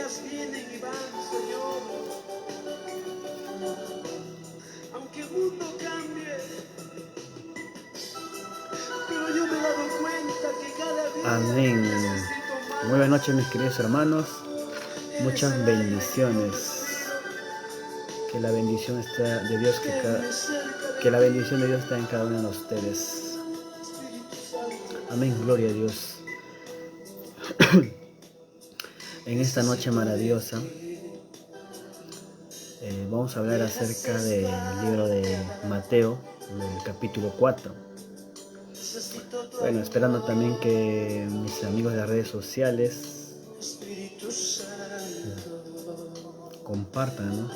días vienen y van, Señor. Aunque el mundo cambie, pero yo me he dado cuenta que cada día Amén. necesito más. Muy buenas noches, mis queridos hermanos. Muchas bendiciones. Que la bendición está de Dios, que la bendición de Dios está en cada uno de ustedes. Amén, gloria a Dios. En esta noche maravillosa vamos a hablar acerca del libro de Mateo, del capítulo 4. Bueno, esperando también que mis amigos de las redes sociales compartan, ¿no?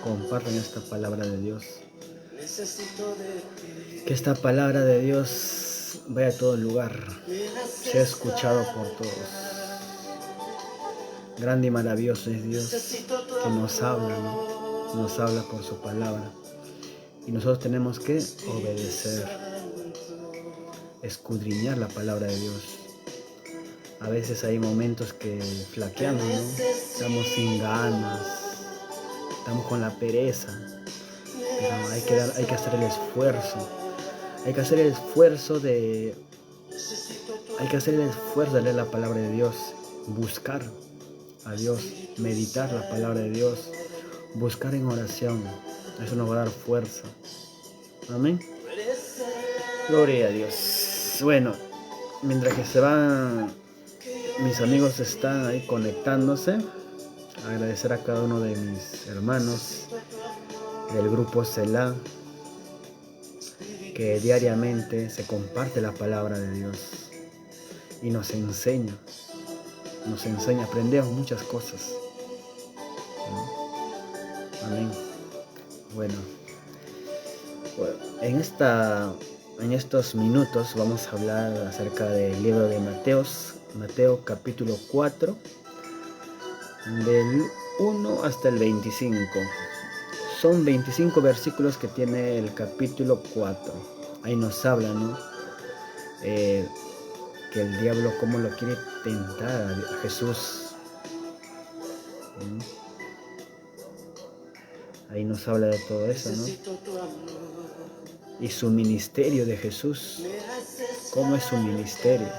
Compartan esta palabra de Dios. Que esta palabra de Dios vaya a todo lugar, sea escuchado por todos. Grande y maravilloso es Dios que nos habla, ¿no? Nos habla por su palabra. Y nosotros tenemos que obedecer, escudriñar la palabra de Dios. A veces hay momentos que flaqueamos, ¿no? Estamos sin ganas, estamos con la pereza, pero hay que hacer el esfuerzo. Hay que hacer el esfuerzo de leer la palabra de Dios, buscar a Dios, meditar la palabra de Dios, buscar en oración. Eso nos va a dar fuerza. Amén. Gloria a Dios. Bueno, mientras que se van, mis amigos están ahí conectándose. Agradecer a cada uno de mis hermanos del grupo Selah, que diariamente se comparte la palabra de Dios y nos enseña, aprendemos muchas cosas. Amén. Bueno, en estos minutos vamos a hablar acerca del libro de Mateo capítulo 4, del 1 hasta el 25. Son 25 versículos que tiene el capítulo 4. Ahí nos habla, ¿no? Que el diablo cómo lo quiere tentar a Jesús. Ahí nos habla de todo eso, ¿no? Y su ministerio de Jesús. ¿Cómo es su ministerio?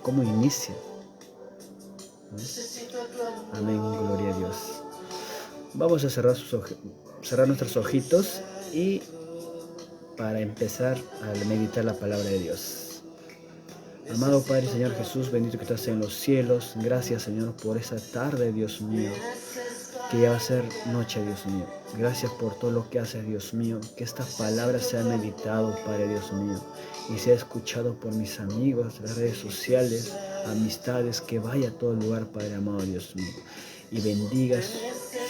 ¿Cómo inicia? Amén, gloria a Dios. Vamos a cerrar nuestros ojitos y para empezar a meditar la palabra de Dios. Amado Padre, Señor Jesús, bendito que estás en los cielos. Gracias, Señor, por esa tarde, Dios mío, que ya va a ser noche, Dios mío. Gracias por todo lo que haces, Dios mío. Que esta palabra sea meditado, Padre Dios mío, y sea escuchado por mis amigos de las redes sociales, amistades, que vaya a todo lugar, Padre amado, Dios mío. Y bendigas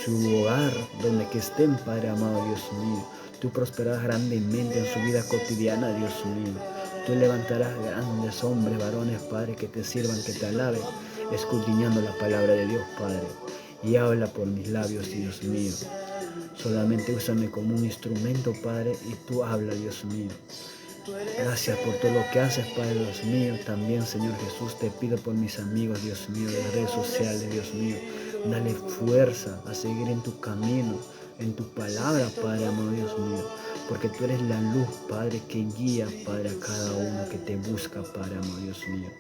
su hogar, donde que estén, Padre amado, Dios mío. Tú prosperarás grandemente en su vida cotidiana, Dios mío. Tú levantarás grandes hombres, varones, Padre, que te sirvan, que te alaben, escudriñando la palabra de Dios, Padre. Y habla por mis labios, Dios mío. Solamente úsame como un instrumento, Padre, y tú habla, Dios mío. Gracias por todo lo que haces, Padre Dios mío. También, Señor Jesús, te pido por mis amigos, Dios mío, de las redes sociales, Dios mío. Dale fuerza a seguir en tu camino, en tu palabra, Padre amado, Dios mío. Porque tú eres la luz, Padre, que guía, Padre, a cada uno que te busca, Padre amado, Dios mío.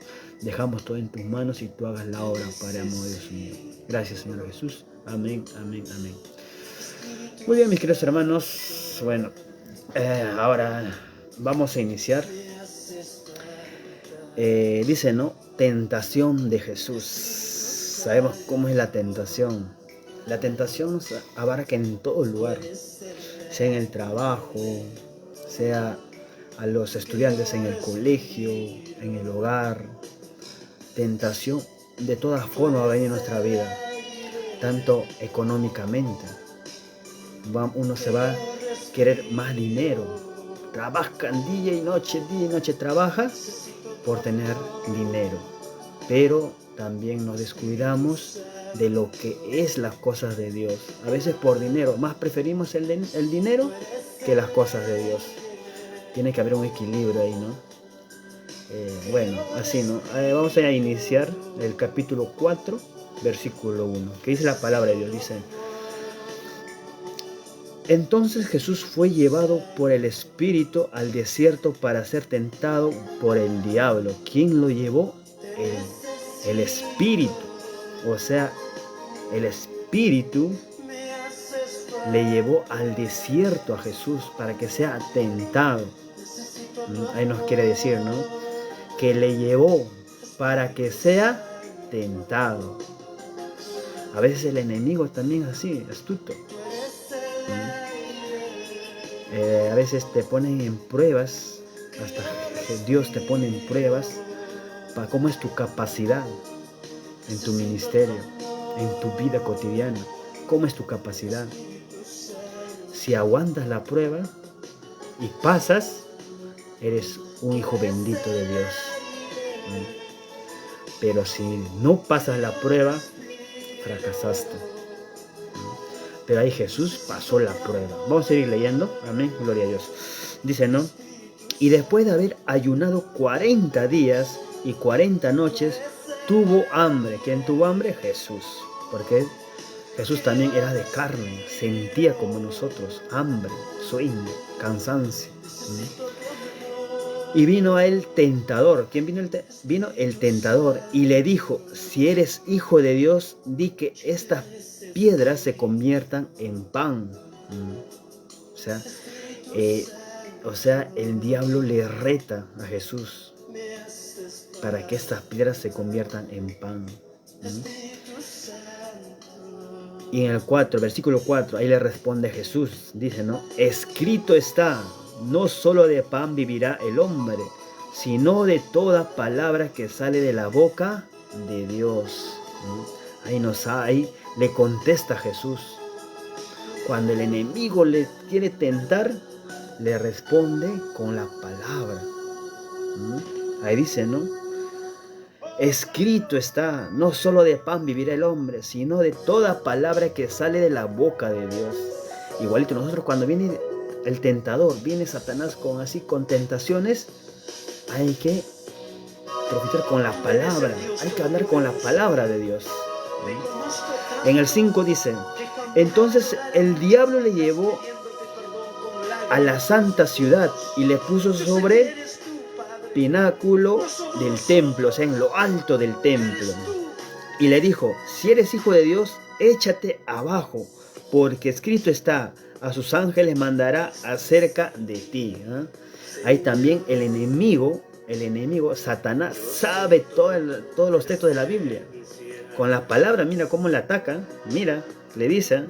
Dejamos todo en tus manos y tú hagas la obra, Padre amado, Dios mío. Gracias, Señor Jesús. Amén, amén, amén. Muy bien, mis queridos hermanos. Bueno, ahora vamos a iniciar. Dice, ¿no? Tentación de Jesús. Sabemos cómo es la tentación. La tentación nos abarca en todo lugar, sea en el trabajo, sea a los estudiantes en el colegio, en el hogar. Tentación de todas formas va a venir en nuestra vida, tanto económicamente. Uno se va a querer más dinero. Trabajan día y noche trabaja por tener dinero. Pero también nos descuidamos de lo que es las cosas de Dios. A veces por dinero, más preferimos el dinero que las cosas de Dios. Tiene que haber un equilibrio ahí, ¿no? Bueno, así, ¿no? Vamos a iniciar el capítulo 4, versículo 1, que dice la palabra de Dios, dice: entonces Jesús fue llevado por el Espíritu al desierto para ser tentado por el diablo. ¿Quién lo llevó? El Espíritu. O sea, el Espíritu le llevó al desierto a Jesús para que sea tentado. Ahí nos quiere decir, ¿no? Que le llevó para que sea tentado. A veces el enemigo también es así, astuto. A veces te ponen en pruebas, hasta que Dios te pone en pruebas para cómo es tu capacidad en tu ministerio, en tu vida cotidiana, cómo es tu capacidad. Si aguantas la prueba y pasas, eres un hijo bendito de Dios. Pero si no pasas la prueba, fracasaste. Pero ahí Jesús pasó la prueba. Vamos a seguir leyendo. Amén, gloria a Dios. Dice, ¿no? Y después de haber ayunado 40 días y 40 noches, tuvo hambre. ¿Quién tuvo hambre? Jesús. Porque Jesús también era de carne, sentía como nosotros hambre, sueño, cansancio. Y vino a él tentador. ¿Quién vino? Vino el tentador y le dijo: si eres hijo de Dios, di que estas piedras se conviertan en pan. O sea, el diablo le reta a Jesús para que estas piedras se conviertan en pan. Y en el 4, versículo 4, ahí le responde Jesús, dice, ¿no? Escrito está: no solo de pan vivirá el hombre, sino de toda palabra que sale de la boca de Dios. Ahí le contesta Jesús. Cuando el enemigo le quiere tentar, le responde con la palabra. Ahí dice, ¿no? Escrito está: no solo de pan vivirá el hombre, sino de toda palabra que sale de la boca de Dios. Igualito nosotros, cuando viene el tentador, viene Satanás con tentaciones, hay que profetizar con la palabra, hay que hablar con la palabra de Dios. En el 5 dice: entonces el diablo le llevó a la santa ciudad y le puso sobre pináculo del templo, o sea, en lo alto del templo. Y le dijo: si eres hijo de Dios, échate abajo, porque escrito está: a sus ángeles mandará acerca de ti. Ahí también el enemigo, Satanás, sabe todos los textos de la Biblia. Con la palabra, mira cómo le ataca. Mira, le dice: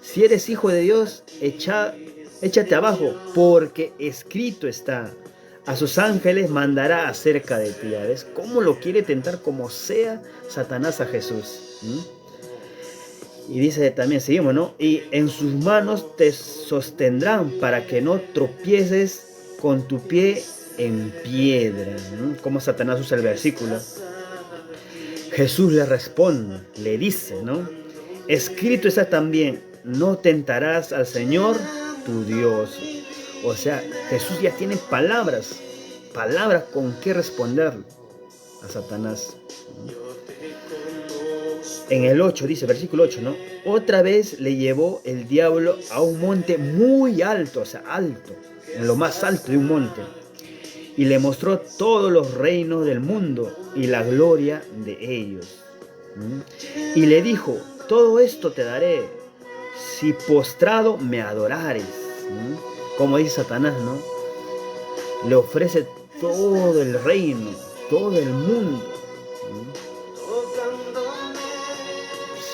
si eres hijo de Dios, échate abajo, porque escrito está: a sus ángeles mandará acerca de ti. ¿Ves cómo lo quiere tentar como sea Satanás a Jesús? Y dice también, seguimos, ¿no? Y en sus manos te sostendrán para que no tropieces con tu pie en piedra. Como Satanás usa el versículo. Jesús le responde, le dice, ¿no? Escrito está también: no tentarás al Señor tu Dios. O sea, Jesús ya tiene palabras con qué responder a Satanás. En el 8 dice, versículo 8, ¿no? Otra vez le llevó el diablo a un monte muy alto, o sea, alto, en lo más alto de un monte, y le mostró todos los reinos del mundo y la gloria de ellos. Y le dijo: todo esto te daré si postrado me adorares. Como dice Satanás, ¿no? Le ofrece todo el reino, todo el mundo.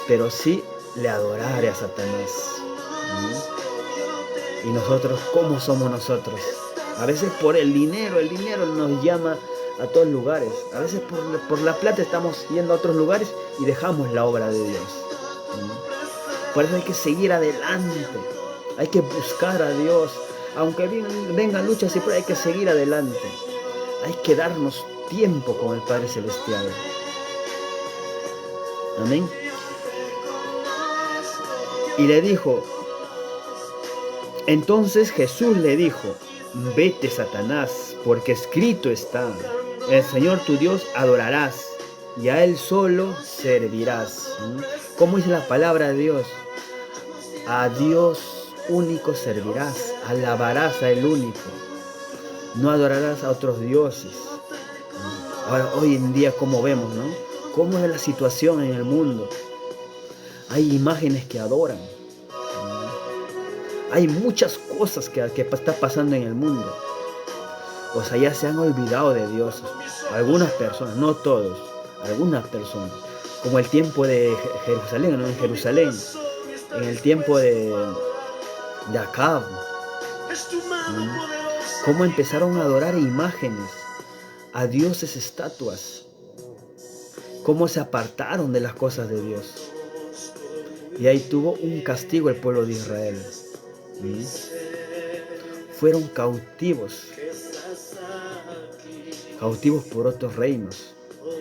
Pero sí le adorare a Satanás. Y nosotros, ¿cómo somos nosotros? A veces por el dinero nos llama a todos lugares. A veces por la plata estamos yendo a otros lugares y dejamos la obra de Dios. Por eso hay que seguir adelante. Hay que buscar a Dios. Aunque vengan luchas y pruebas, hay que seguir adelante. Hay que darnos tiempo con el Padre Celestial. Amén. Y le dijo, entonces Jesús le dijo: vete, Satanás, porque escrito está: El Señor tu Dios adorarás y a Él solo servirás. ¿Cómo dice la palabra de Dios? A Dios único servirás, alabarás a Él único. No adorarás a otros dioses. Ahora, hoy en día, ¿cómo vemos, no? ¿Cómo es la situación en el mundo? Hay imágenes que adoran. Hay muchas cosas que está pasando en el mundo. O sea, ya se han olvidado de Dios. Algunas personas, no todos, algunas personas. Como el tiempo de Jerusalén, ¿no? En Jerusalén. En el tiempo de Acab. Cómo empezaron a adorar imágenes, a dioses estatuas. Cómo se apartaron de las cosas de Dios. Y ahí tuvo un castigo el pueblo de Israel. Fueron cautivos por otros reinos.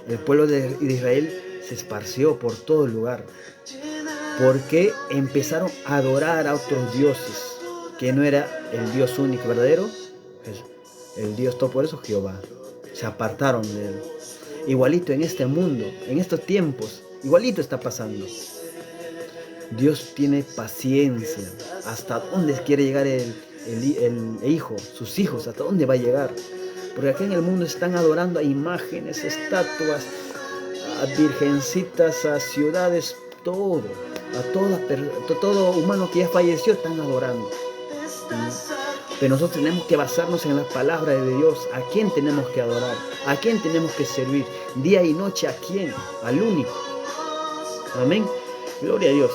El pueblo de Israel se esparció por todo el lugar, porque empezaron a adorar a otros dioses, que no era el Dios único verdadero, el Dios todopoderoso Jehová. Se apartaron de él. Igualito en este mundo, en estos tiempos, igualito está pasando. Dios tiene paciencia. ¿Hasta dónde quiere llegar el hijo, sus hijos? ¿Hasta dónde va a llegar? Porque aquí en el mundo están adorando a imágenes, estatuas, a virgencitas, a ciudades, todo. A todo humano que ya falleció están adorando. Pero nosotros tenemos que basarnos en la palabra de Dios. ¿A quién tenemos que adorar? ¿A quién tenemos que servir? Día y noche, ¿a quién? Al único. Amén. Gloria a Dios.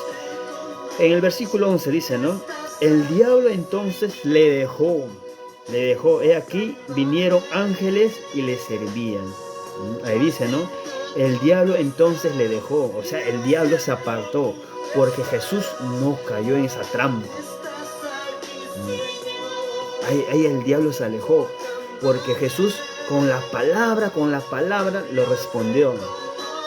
En el versículo 11 dice, ¿no? El diablo entonces le dejó. He aquí, vinieron ángeles y le servían. Ahí dice, ¿no? El diablo entonces le dejó. O sea, el diablo se apartó. Porque Jesús no cayó en esa trampa. Ahí el diablo se alejó. Porque Jesús con la palabra lo respondió.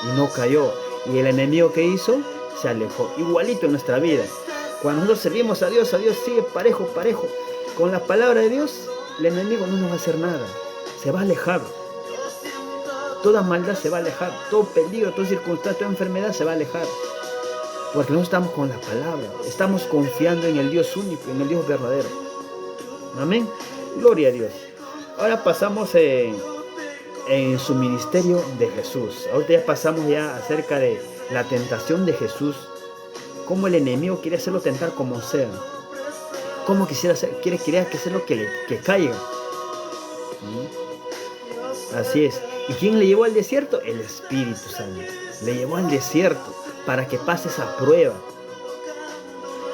Y no cayó. Y el enemigo que hizo, se alejó. Igualito en nuestra vida. Cuando nosotros servimos a Dios sigue parejo. Con la palabra de Dios, el enemigo no nos va a hacer nada. Se va a alejar. Toda maldad se va a alejar. Todo peligro, toda circunstancia, toda enfermedad se va a alejar. Porque no estamos con la palabra. Estamos confiando en el Dios único, en el Dios verdadero. Amén. Gloria a Dios. Ahora pasamos en su ministerio de Jesús. Ahorita ya pasamos acerca de la tentación de Jesús. Cómo el enemigo quiere hacerlo tentar como sea. Cómo quiere que hacerlo que caiga. Así es. ¿Y quién le llevó al desierto? El Espíritu Santo. Le llevó al desierto para que pase esa prueba.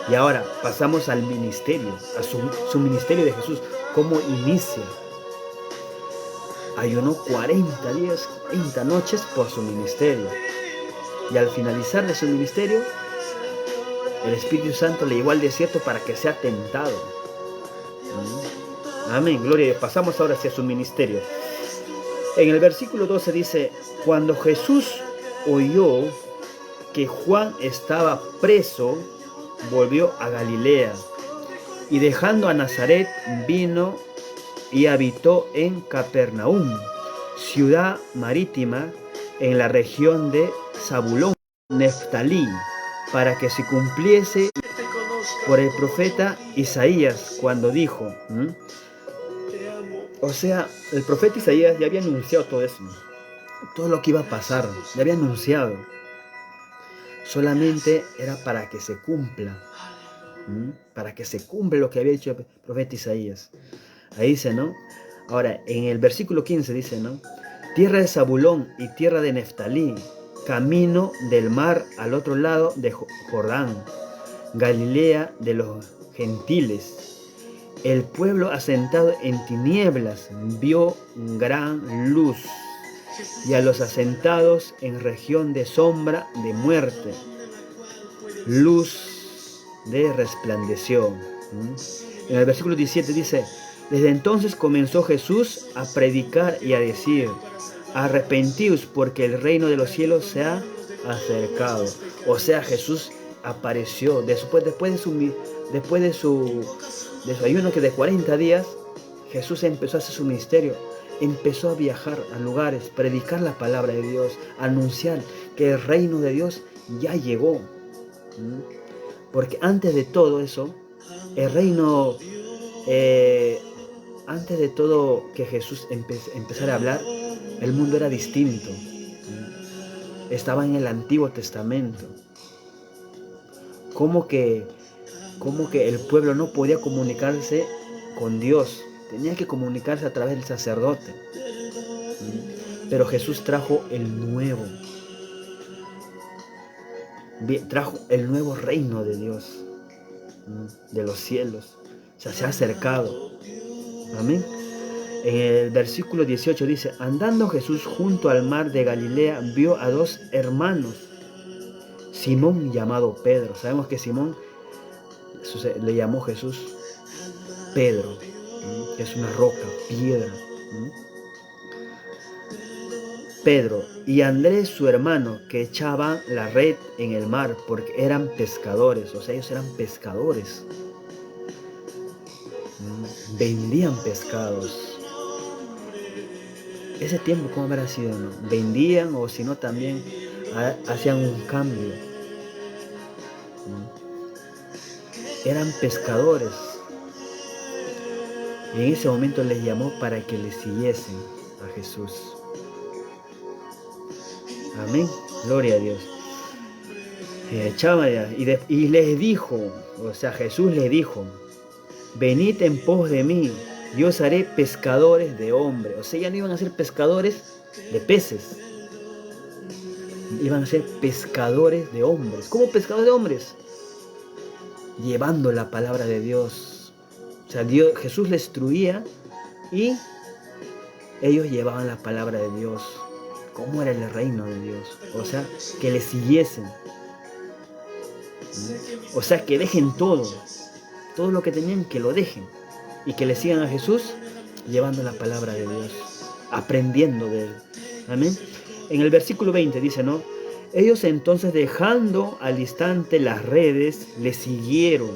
Y ahora pasamos al ministerio, a su ministerio de Jesús. ¿Cómo inicia? Ayunó 40 días, 40 noches por su ministerio. Y al finalizar de su ministerio, el Espíritu Santo le llevó al desierto para que sea tentado. Amén, gloria a Dios. Pasamos ahora hacia su ministerio. En el versículo 12 dice, cuando Jesús oyó que Juan estaba preso, volvió a Galilea, y dejando a Nazaret, vino y habitó en Capernaum, ciudad marítima, en la región de Zabulón, Neftalí, para que se cumpliese por el profeta Isaías cuando dijo, o sea, el profeta Isaías ya había anunciado todo eso, todo lo que iba a pasar, ya había anunciado. Solamente era para que se cumpla, para que se cumpla lo que había dicho el profeta Isaías. Ahí dice, ¿no? Ahora, en el versículo 15 dice, ¿no? Tierra de Zabulón y tierra de Neftalí, camino del mar al otro lado de Jordán, Galilea de los gentiles. El pueblo asentado en tinieblas vio gran luz, y a los asentados en región de sombra de muerte, luz de resplandeció. En el versículo 17 dice, desde entonces comenzó Jesús a predicar y a decir, arrepentíos porque el reino de los cielos se ha acercado. O sea, Jesús apareció después de su ayuno, que de 40 días Jesús empezó a hacer su ministerio. empezó a viajar a lugares, predicar la palabra de Dios, anunciar que el reino de Dios ya llegó. Porque antes de todo eso, el reino, antes de todo que Jesús empezara a hablar, el mundo era distinto. Estaba en el Antiguo Testamento. Como que el pueblo no podía comunicarse con Dios, tenía que comunicarse a través del sacerdote. Pero Jesús trajo el nuevo reino de Dios, de los cielos. O sea, se ha acercado. Amén. En el versículo 18 dice: andando Jesús junto al mar de Galilea, vio a dos hermanos, Simón llamado Pedro. Sabemos que Simón le llamó Jesús Pedro, que es una roca, piedra. Pedro y Andrés su hermano, que echaban la red en el mar, porque eran pescadores. O sea, ellos eran pescadores. Vendían pescados. Ese tiempo, ¿cómo habrá sido? ¿No? Vendían, o si no, también hacían un cambio. Eran pescadores. Y en ese momento les llamó para que le siguiesen a Jesús. Amén. Gloria a Dios. Y les dijo, o sea, Jesús les dijo: venid en pos de mí, yo os haré pescadores de hombres. O sea, ya no iban a ser pescadores de peces, iban a ser pescadores de hombres. ¿Cómo pescadores de hombres? Llevando la palabra de Dios. O sea, Jesús les instruía y ellos llevaban la palabra de Dios. ¿Cómo era el reino de Dios? O sea, que le siguiesen. O sea, que dejen todo lo que tenían, que lo dejen y que le sigan a Jesús, llevando la palabra de Dios, aprendiendo de él. Amén. En el versículo 20 dice, ¿no? Ellos entonces, dejando al instante las redes, le siguieron.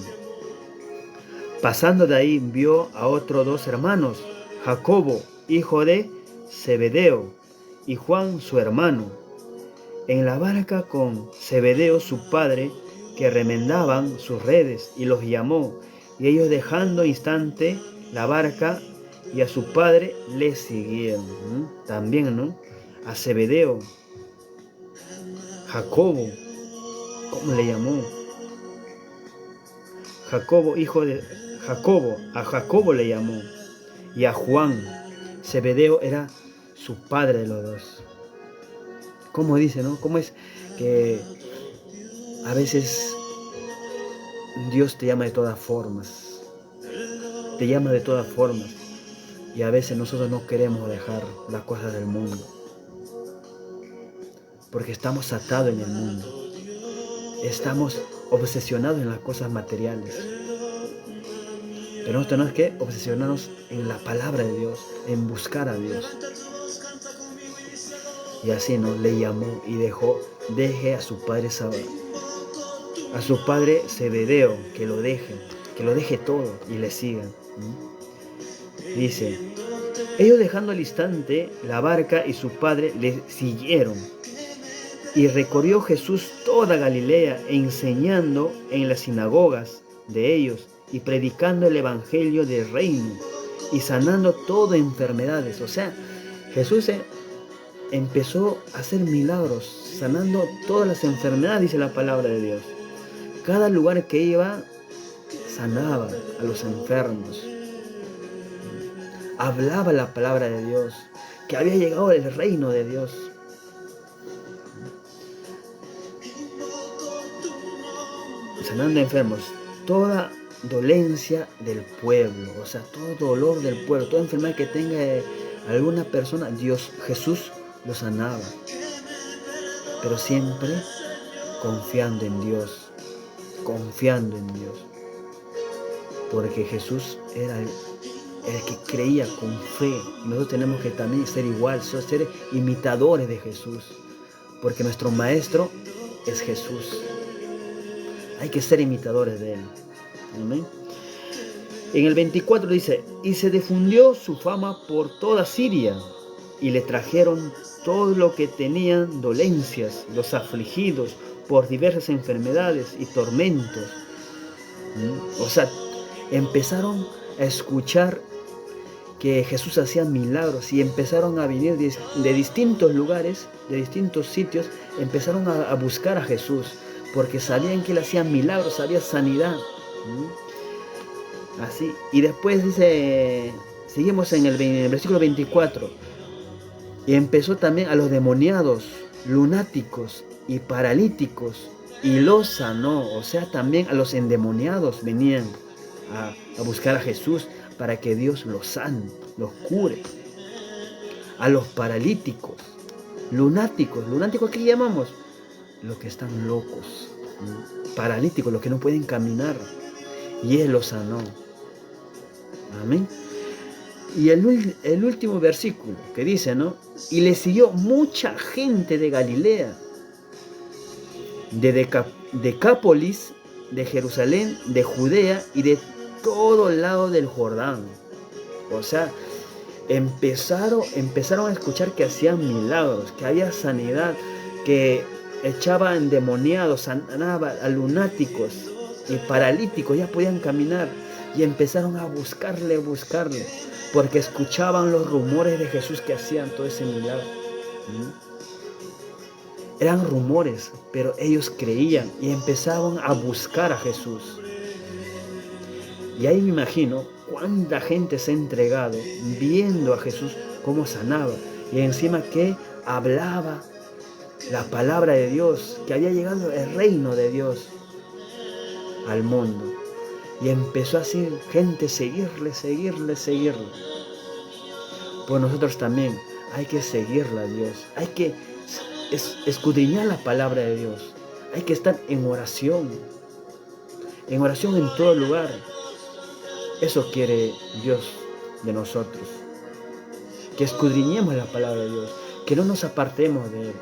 Pasando de ahí, vio a otros dos hermanos, Jacobo, hijo de Zebedeo, y Juan, su hermano, en la barca con Zebedeo, su padre, que remendaban sus redes, y los llamó. Y ellos, dejando instante la barca y a su padre, le siguieron. También, ¿no? A Zebedeo, Jacobo, ¿cómo le llamó? Jacobo, hijo de Jacobo, a Jacobo le llamó. Y a Juan. Zebedeo era su padre de los dos. ¿Cómo dice, no? ¿Cómo es que a veces Dios te llama de todas formas? Te llama de todas formas. Y a veces nosotros no queremos dejar las cosas del mundo. Porque estamos atados en el mundo. Estamos obsesionados en las cosas materiales. Pero nosotros tenemos que obsesionarnos en la palabra de Dios, en buscar a Dios. Y así, ¿no? Le llamó y deje a su padre Zebedeo, que lo deje todo y le sigan. Dice, ellos, dejando al instante la barca y su padre, le siguieron. Y recorrió Jesús toda Galilea, enseñando en las sinagogas de ellos y predicando el evangelio del reino y sanando todas enfermedades. O sea, Jesús empezó a hacer milagros, sanando todas las enfermedades, dice la palabra de Dios. Cada lugar que iba, sanaba a los enfermos. Hablaba la palabra de Dios, que había llegado el reino de Dios. Sanando enfermos, toda dolencia del pueblo, o sea, todo dolor del pueblo, toda enfermedad que tenga alguna persona, Jesús lo sanaba, pero siempre confiando en Dios, porque Jesús era el que creía con fe. Nosotros tenemos que también ser igual, ser imitadores de Jesús, porque nuestro maestro es Jesús. Hay que ser imitadores de él. Amén. En el 24 dice, y se difundió su fama por toda Siria, y le trajeron todo lo que tenían dolencias, los afligidos por diversas enfermedades y tormentos. O sea, empezaron a escuchar que Jesús hacía milagros y empezaron a venir de distintos lugares, de distintos sitios, empezaron a buscar a Jesús, porque sabían que él hacía milagros, había sanidad. Así, y después dice, seguimos en el versículo 24, y empezó también a los demoniados, lunáticos y paralíticos, y los sanó. O sea, también a los endemoniados venían a buscar a Jesús para que Dios los sane, los cure. A los paralíticos, lunáticos, ¿qué llamamos? Los que están locos, paralíticos, los que no pueden caminar, y Él los sanó. Amén. Y el último versículo que dice, ¿no? Y le siguió mucha gente de Galilea, de Decápolis, de Jerusalén, de Judea y de todo lado del Jordán. O sea, empezaron a escuchar que hacían milagros, que había sanidad, que echaba endemoniados, sanaba a lunáticos y paralíticos, ya podían caminar. Y empezaron a buscarle, porque escuchaban los rumores de Jesús que hacían todo ese milagro. Eran rumores, pero ellos creían y empezaban a buscar a Jesús. Y ahí me imagino cuánta gente se ha entregado viendo a Jesús cómo sanaba. Y encima que hablaba la palabra de Dios, que había llegado el reino de Dios al mundo. Y empezó así gente seguirle. Pues nosotros también hay que seguirle a Dios. Hay que escudriñar la palabra de Dios. Hay que estar en oración. En oración en todo lugar. Eso quiere Dios de nosotros. Que escudriñemos la palabra de Dios. Que no nos apartemos de Él.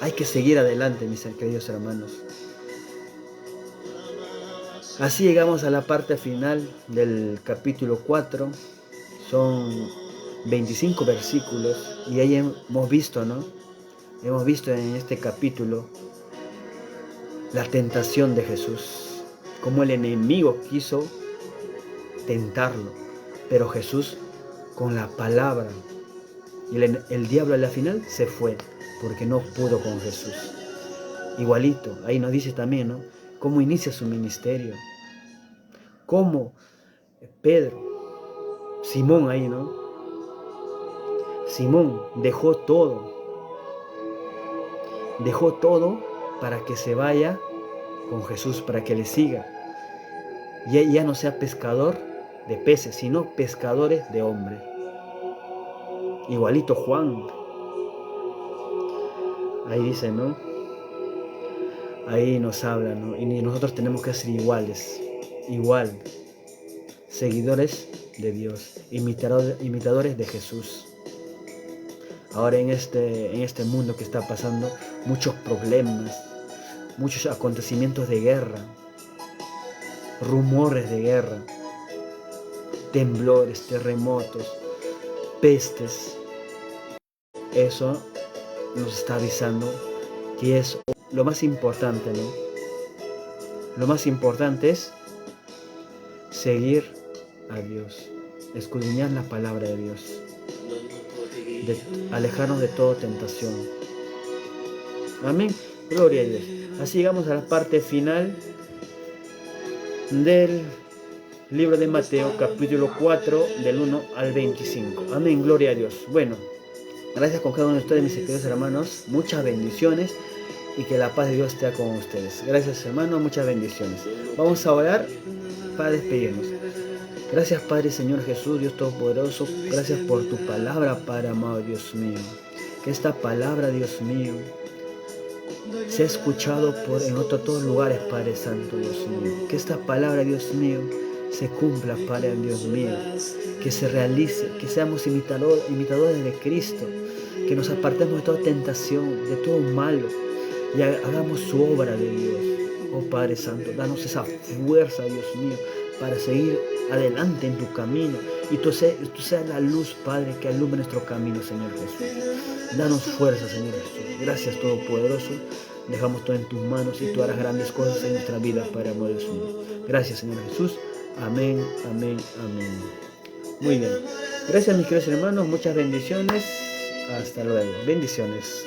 Hay que seguir adelante, mis queridos hermanos. Así llegamos a la parte final del capítulo 4. Son 25 versículos y ahí hemos visto, ¿no? Hemos visto en este capítulo la tentación de Jesús, cómo el enemigo quiso tentarlo, pero Jesús con la palabra, y el diablo a la final se fue porque no pudo con Jesús. Igualito, ahí nos dice también, ¿no? Cómo inicia su ministerio, cómo Pedro, Simón ahí, ¿no? Simón dejó todo para que se vaya con Jesús, para que le siga. Y ya no sea pescador de peces, sino pescadores de hombres. Igualito Juan. Ahí dice, ¿no? Ahí nos habla, ¿no? Y nosotros tenemos que ser iguales, seguidores de Dios, imitadores de Jesús. Ahora en este mundo que está pasando, muchos problemas, muchos acontecimientos de guerra, rumores de guerra, temblores, terremotos, pestes. Eso nos está avisando que es lo más importante, ¿no? Lo más importante es seguir a Dios, escudriñar la palabra de Dios, alejarnos de toda tentación. Amén. Gloria a Dios. Así llegamos a la parte final del libro de Mateo, capítulo 4, del 1 al 25. Amén. Gloria a Dios. Bueno, gracias con cada uno de ustedes, mis queridos hermanos. Muchas bendiciones y que la paz de Dios esté con ustedes. Gracias, hermanos. Muchas bendiciones. Vamos a orar para despedirnos. Gracias, Padre, Señor Jesús, Dios Todopoderoso. Gracias por tu palabra, Padre amado, Dios mío. Que esta palabra, Dios mío, sea escuchado en todos lugares, Padre Santo, Dios mío. Que esta palabra, Dios mío, se cumpla, Padre, Dios mío. Que se realice, que seamos imitadores de Cristo. Que nos apartemos de toda tentación, de todo malo. Y hagamos su obra de Dios. Oh Padre Santo, danos esa fuerza, Dios mío. para seguir adelante en tu camino. Y tú seas la luz, Padre, que alumbre nuestro camino, Señor Jesús. Danos fuerza, Señor Jesús. Gracias, Todopoderoso. Dejamos todo en tus manos y tú harás grandes cosas en nuestra vida, Padre amor del Señor. Gracias, Señor Jesús. Amén, amén, amén. Muy bien. Gracias, mis queridos hermanos. Muchas bendiciones. Hasta luego. Bendiciones.